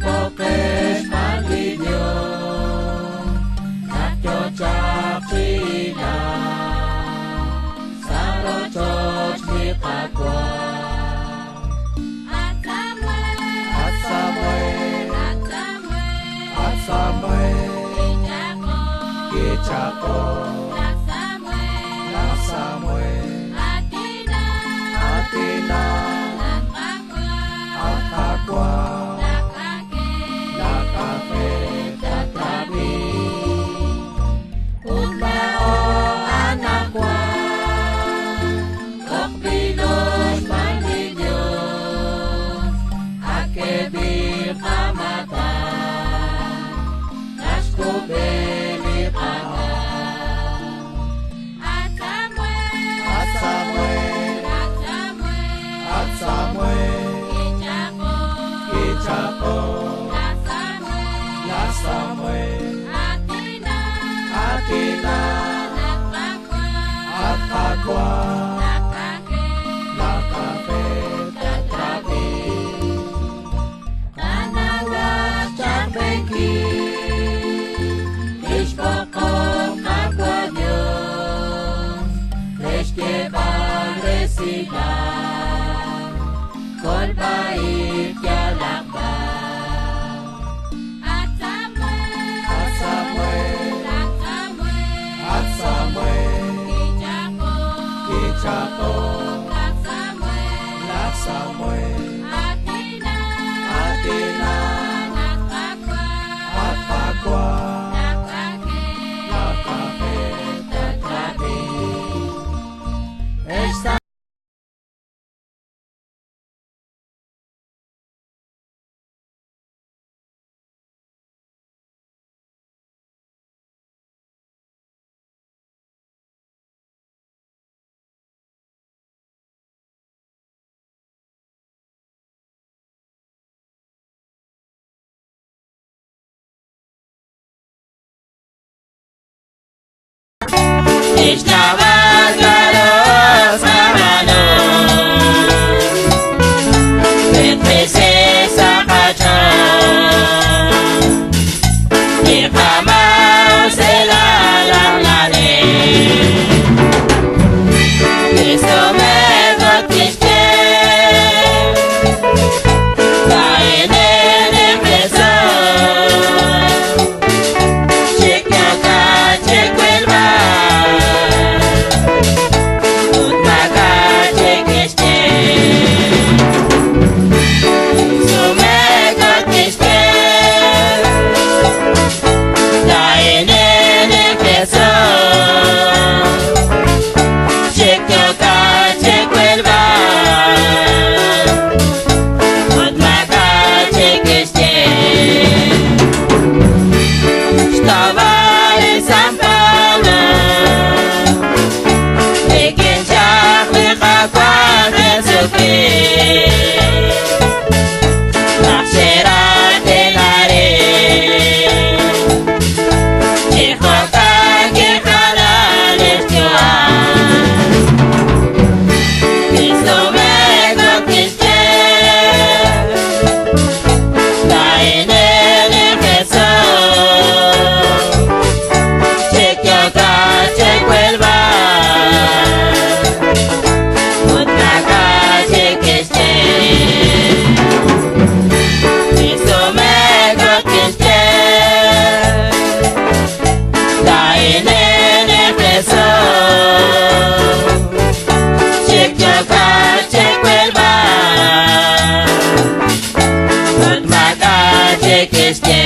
Pokes Manlinyo Nakjojak China Sarotot Mikakwa At Samuel Kichako Nak Samuel Atina At Takwa Nakake Tatabi Kumao Anakwa Kokbilos Manlinyo Akebi Kamata Naskubeli Kaha At Samuel Kichako La Samuel Atina At Takwa Nakake Tatabi Kanawas Charbeki Ishbokong Kapwa Diyos Leske Resida Kol Bait Yalakba At Samuel Kichako La Samuel Atina At Takwa Nakake Tatabi Estabas garos amano Petrese sakachon Ikamao sela langlane Isome gotiste Kaine nefeso Chekyaka chekwelba Este